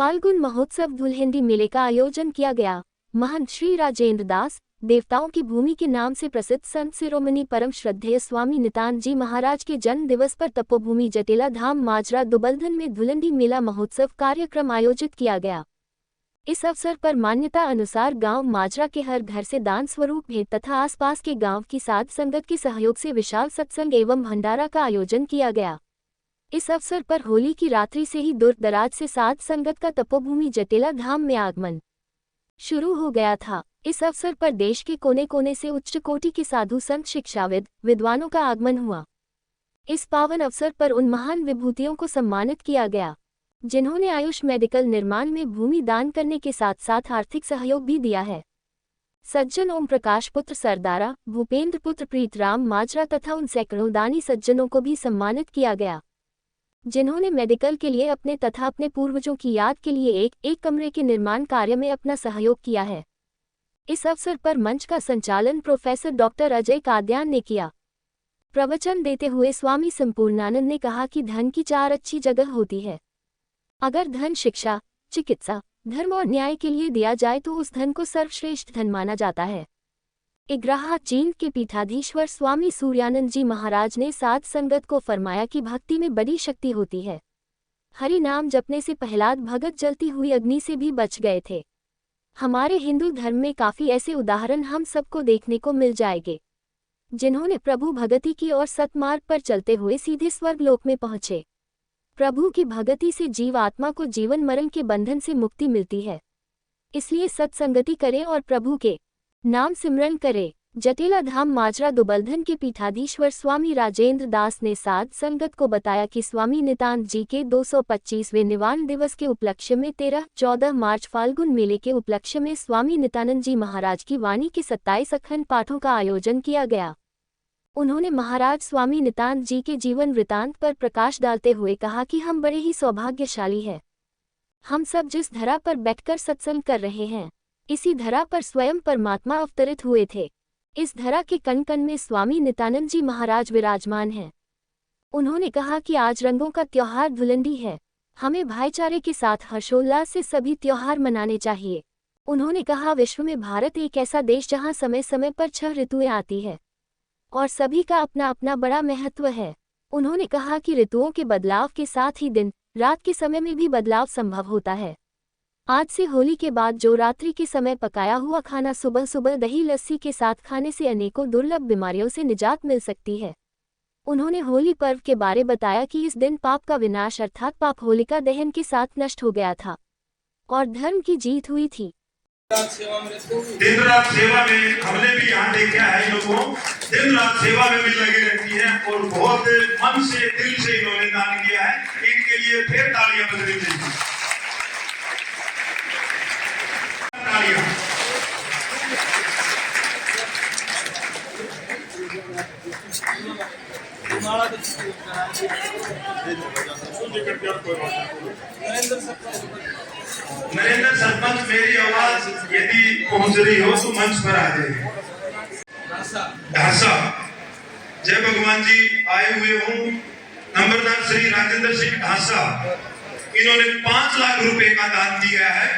फाल्गुन महोत्सव धुलहिंडी मेले का आयोजन किया गया। महंत श्री राजेंद्र दास, देवताओं की भूमि के नाम से प्रसिद्ध संत शिरोमणि परम श्रद्धेय स्वामी नितानंद जी महाराज के जन्म दिवस पर तपोभूमि जटेला धाम माजरा दुबल्धन में धुलहिंडी मेला महोत्सव कार्यक्रम आयोजित किया गया। इस अवसर पर मान्यता अनुसार गांव माजरा के हर घर से दान स्वरूप भेंट तथा आसपास के गांव की साध संगत के सहयोग से विशाल सत्संग एवं भंडारा का आयोजन किया गया। इस अवसर पर होली की रात्रि से ही दूर दराज से साध संगत का तपोभूमि जटेला धाम में आगमन शुरू हो गया था। इस अवसर पर देश के कोने कोने से उच्च कोटि के साधु संत शिक्षाविद विद्वानों का आगमन हुआ। इस पावन अवसर पर उन महान विभूतियों को सम्मानित किया गया जिन्होंने आयुष मेडिकल निर्माण में भूमि दान करने के साथ साथ आर्थिक सहयोग भी दिया है। सज्जन ओम प्रकाश पुत्र सरदारा, भूपेंद्र पुत्र प्रीतराम माजरा तथा उन सैकड़ों दानी सज्जनों को भी सम्मानित किया गया जिन्होंने मेडिकल के लिए अपने तथा अपने पूर्वजों की याद के लिए एक कमरे के निर्माण कार्य में अपना सहयोग किया है। इस अवसर पर मंच का संचालन प्रोफेसर डॉक्टर अजय काद्यान ने किया। प्रवचन देते हुए स्वामी संपूर्णानंद ने कहा कि धन की 4 अच्छी जगह होती है। अगर धन शिक्षा, चिकित्सा, धर्म और न्याय के लिए दिया जाए तो उस धन को सर्वश्रेष्ठ धन माना जाता है। इग्राहा चीन के पीठाधीश्वर स्वामी सूर्यानंद जी महाराज ने साध संगत को फरमाया कि भक्ति में बड़ी शक्ति होती है। हरि नाम जपने से प्रहलाद भगत जलती हुई अग्नि से भी बच गए थे। हमारे हिंदू धर्म में काफी ऐसे उदाहरण हम सबको देखने को मिल जाएंगे जिन्होंने प्रभु भगति की और सतमार्ग पर चलते हुए सीधे स्वर्ग लोक में पहुंचे। प्रभु की भगति से जीव आत्मा को जीवन मरण के बंधन से मुक्ति मिलती है। इसलिए सत्संगति करें और प्रभु के नाम सिमरन करे। जटेला धाम माजरा दुबल्धन के पीठाधीश्वर स्वामी राजेंद्र दास ने साध संगत को बताया कि स्वामी नितानंद जी के 225वें निवारण दिवस के उपलक्ष्य में 13-14 मार्च फाल्गुन मेले के उपलक्ष्य में स्वामी नितानंद जी महाराज की वाणी के 27 अखंड पाठों का आयोजन किया गया। उन्होंने महाराज स्वामी नितानंद जी के जीवन वृतांत पर प्रकाश डालते हुए कहा कि हम बड़े ही सौभाग्यशाली हैं। हम सब जिस धरा पर बैठकर सत्संग कर रहे हैं, इसी धरा पर स्वयं परमात्मा अवतरित हुए थे। इस धरा के कण कण में स्वामी नितानंद जी महाराज विराजमान हैं। उन्होंने कहा कि आज रंगों का त्योहार धुलहिंडी है। हमें भाईचारे के साथ हर्षोल्लास से सभी त्योहार मनाने चाहिए। उन्होंने कहा विश्व में भारत एक ऐसा देश जहां समय समय पर 6 ऋतुएं आती है और सभी का अपना अपना बड़ा महत्व है। उन्होंने कहा कि ऋतुओं के बदलाव के साथ ही दिन रात के समय में भी बदलाव संभव होता है। आज से होली के बाद जो रात्रि के समय पकाया हुआ खाना सुबह सुबह दही लस्सी के साथ खाने से अनेकों दुर्लभ बीमारियों से निजात मिल सकती है। उन्होंने होली पर्व के बारे बताया कि इस दिन पाप का विनाश अर्थात पाप होलिका दहन के साथ नष्ट हो गया था और धर्म की जीत हुई थी। दिन रात सेवा में हमने भी यहाँ देखा है, लोगों दिन रात सेवा में भी लगे रहती है और बहुत मन से दिल से इन्होंने दान किया है। इनके लिए फिर तालियां बजनी चाहिए। नरेंद्र सरपंच, मेरी आवाज यदि पहुंच रही हो तो मंच पर आ जाइए। ढासा जय भगवान जी आए हुए हूँ। नंबरदार श्री राजेंद्र सिंह ढासा, इन्होंने 5 लाख रुपए का दान दिया है।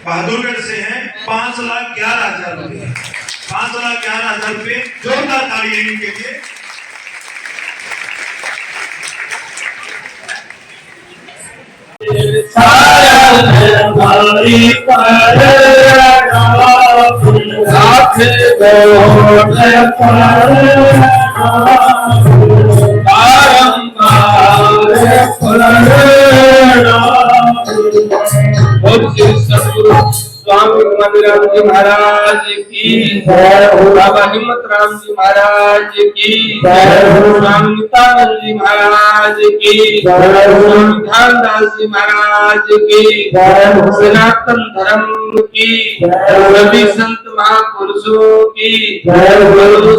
बहादुरगढ़ से हैं 5,11,000 रुपए। 5,11,000 रुपए, जोरदार तालियां इनके लिए। स्वामी हिम्मतराम जी महाराज की जय, बाबा हिम्मतराम जी महाराज की जय, स्वामी नित्यानंद जी महाराज की जय, स्वामी ध्यानदास जी महाराज की जय, सनातन धर्म की जय, सभी संत महापुरुषों की जय।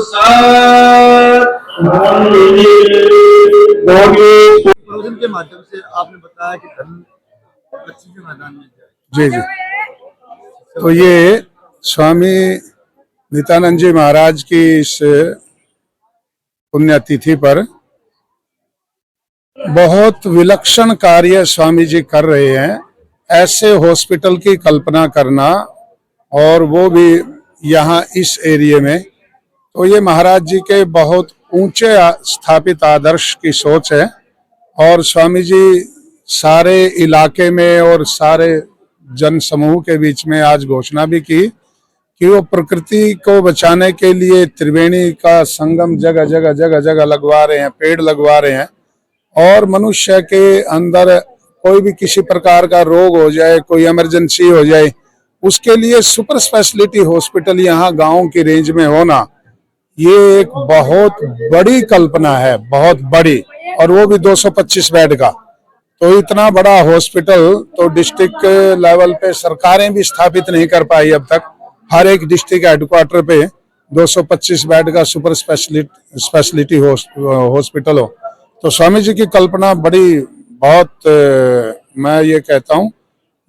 प्रवचन के माध्यम से आपने बताया कि धर्म बच्ची के मैदान में जाए। जी जी। तो ये स्वामी नित्यानंद जी महाराज की इस पुण्यतिथि पर बहुत विलक्षण कार्य स्वामी जी कर रहे हैं। ऐसे हॉस्पिटल की कल्पना करना, और वो भी यहाँ इस एरिया में, तो ये महाराज जी के बहुत ऊंचे स्थापित आदर्श की सोच है। और स्वामी जी सारे इलाके में और सारे जन समूह के बीच में आज घोषणा भी की कि वो प्रकृति को बचाने के लिए त्रिवेणी का संगम जगह जगह जगह जगह लगवा रहे हैं, पेड़ लगवा रहे हैं। और मनुष्य के अंदर कोई भी किसी प्रकार का रोग हो जाए, कोई इमरजेंसी हो जाए, उसके लिए सुपर स्पेशलिटी हॉस्पिटल यहाँ गांव की रेंज में होना, ये एक बहुत बड़ी कल्पना है, बहुत बड़ी, और वो भी 225 बेड का। तो इतना बड़ा हॉस्पिटल तो डिस्ट्रिक्ट लेवल पे सरकारें भी स्थापित नहीं कर पाई अब तक। हर एक डिस्ट्रिक्ट हेडक्वार्टर पे 225 बेड का सुपर स्पेशलिटी हॉस्पिटल हो। तो स्वामी जी की कल्पना बड़ी, बहुत मैं ये कहता हूँ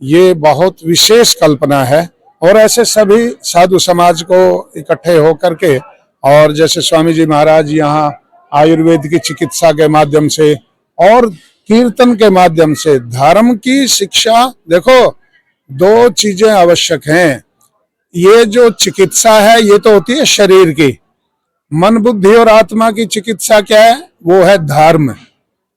ये बहुत विशेष कल्पना है। और ऐसे सभी साधु समाज को इकट्ठे होकर के, और जैसे स्वामी जी महाराज यहाँ आयुर्वेद की चिकित्सा के माध्यम से और कीर्तन के माध्यम से धर्म की शिक्षा, देखो दो चीजें आवश्यक हैं। ये जो चिकित्सा है ये तो होती है शरीर की, मन बुद्धि और आत्मा की चिकित्सा क्या है? वो है धर्म।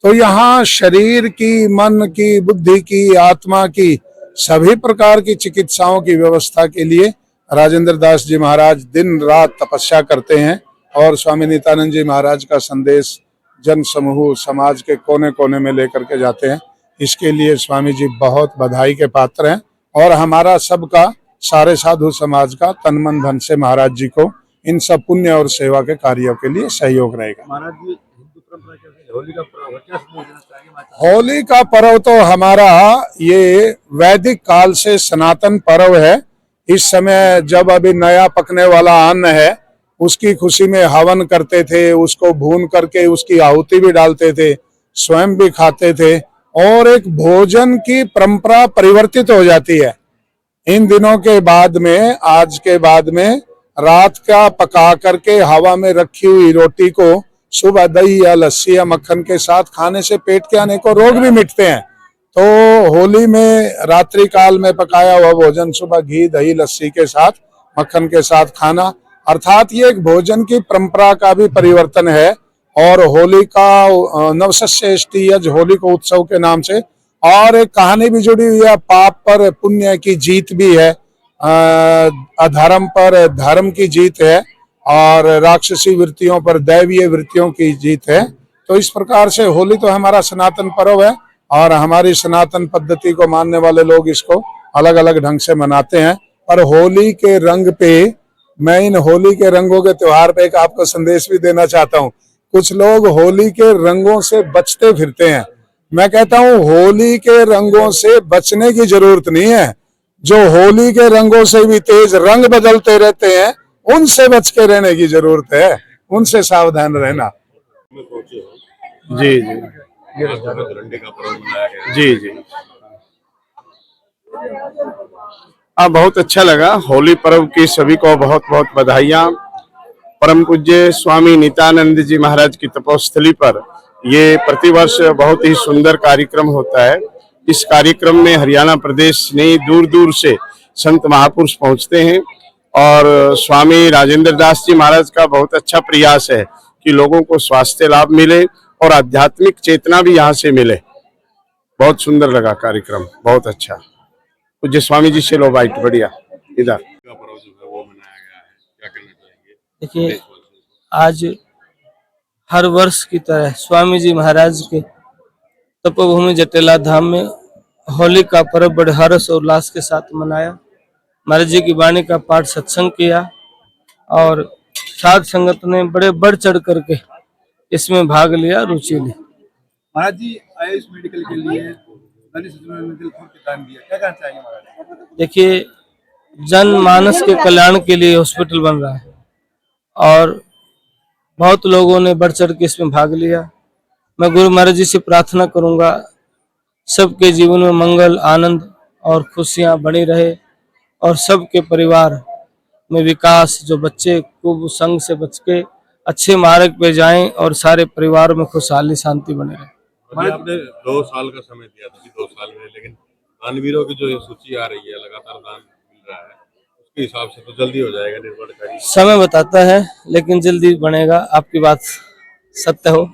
तो यहाँ शरीर की, मन की, बुद्धि की, आत्मा की सभी प्रकार की चिकित्साओं की व्यवस्था के लिए राजेंद्र दास जी महाराज दिन रात तपस्या करते हैं। और स्वामी नित्यानंद जी महाराज का संदेश जन समूह समाज के कोने कोने में लेकर के जाते हैं। इसके लिए स्वामी जी बहुत बधाई के पात्र हैं। और हमारा सबका, सारे साधु समाज का तन मन धन से महाराज जी को इन सब पुण्य और सेवा के कार्यों के लिए सहयोग रहेगा। महाराज जी, हिंदू परंपरा के होली का पर्व क्या संदेश देना चाहेंगे? होली का पर्व तो हमारा ये वैदिक काल से सनातन पर्व है। इस समय जब अभी नया पकने वाला अन्न है, उसकी खुशी में हवन करते थे, उसको भून करके उसकी आहुति भी डालते थे, स्वयं भी खाते थे, और एक भोजन की परंपरा परिवर्तित हो जाती है। इन दिनों के बाद में, आज के बाद में, रात का पका करके हवा में रखी हुई रोटी को सुबह दही या लस्सी या मक्खन के साथ खाने से पेट के अनेकों रोग भी मिटते हैं। तो होली में रात्रि काल में पकाया हुआ भोजन सुबह घी दही लस्सी के साथ, मक्खन के साथ खाना, अर्थात ये एक भोजन की परंपरा का भी परिवर्तन है। और होली का नवशस्य यज होली को उत्सव के नाम से और एक कहानी भी जुड़ी हुई है। पाप पर पुण्य की जीत भी है, अधर्म पर धर्म की जीत है, और राक्षसी वृत्तियों पर दैवीय वृत्तियों की जीत है। तो इस प्रकार से होली तो हमारा सनातन पर्व है, और हमारी सनातन पद्धति को मानने वाले लोग इसको अलग अलग ढंग से मनाते हैं। पर होली के रंग पे, मैं इन होली के रंगों के त्योहार पे एक आपको संदेश भी देना चाहता हूँ। कुछ लोग होली के रंगों से बचते फिरते हैं। मैं कहता हूँ होली के रंगों से बचने की जरूरत नहीं है। जो होली के रंगों से भी तेज रंग बदलते रहते हैं, उनसे बच के रहने की जरूरत है, उनसे सावधान रहना। जी जी जी जी। बहुत अच्छा लगा। होली पर्व की सभी को बहुत बहुत बधाइयाँ। परम पूज्य स्वामी नित्यानंद जी महाराज की तपोस्थली पर ये प्रतिवर्ष बहुत ही सुंदर कार्यक्रम होता है। इस कार्यक्रम में हरियाणा प्रदेश नहीं, दूर दूर से संत महापुरुष पहुंचते हैं। और स्वामी राजेंद्र दास जी महाराज का बहुत अच्छा प्रयास है कि लोगों को स्वास्थ्य लाभ मिले और आध्यात्मिक चेतना भी यहाँ से मिले। बहुत सुंदर लगा कार्यक्रम, बहुत अच्छा। पूज्य स्वामी जी से लो बाइट, बढ़िया। इधर देखिए, आज हर वर्ष की तरह स्वामी जी महाराज के तपोभूमि जटेला धाम में होली का पर्व बड़े हर्ष और उल्लास के साथ मनाया। महाराज जी की वाणी का पाठ सत्संग किया, और साध संगत ने बड़े बढ़ चढ़ करके इसमें भाग लिया, रुचि ली। महाराज जी आयुष मेडिकल के लिए दान दिया, क्या कहना चाहेंगे महाराज? देखिए, जनमानस के कल्याण के लिए हॉस्पिटल बन रहा है, और बहुत लोगों ने बढ़ चढ़ के इसमें भाग लिया। मैं गुरु महाराज जी से प्रार्थना करूंगा सबके जीवन में मंगल, आनंद और खुशियां बनी रहे और सबके परिवार में विकास, जो बच्चे कुसंग से बच के अच्छे मार्ग पे जाएं और सारे परिवार में खुशहाली शांति बने रहे। अभी आपने 2 साल का समय दिया था कि 2 साल में, लेकिन दानवीरों की जो ये सूची आ रही है, लगातार दान मिल रहा है, उसके हिसाब से तो जल्दी हो जाएगा निर्माण कार्य। समय बताता है, लेकिन जल्दी बनेगा। आपकी बात सत्य हो।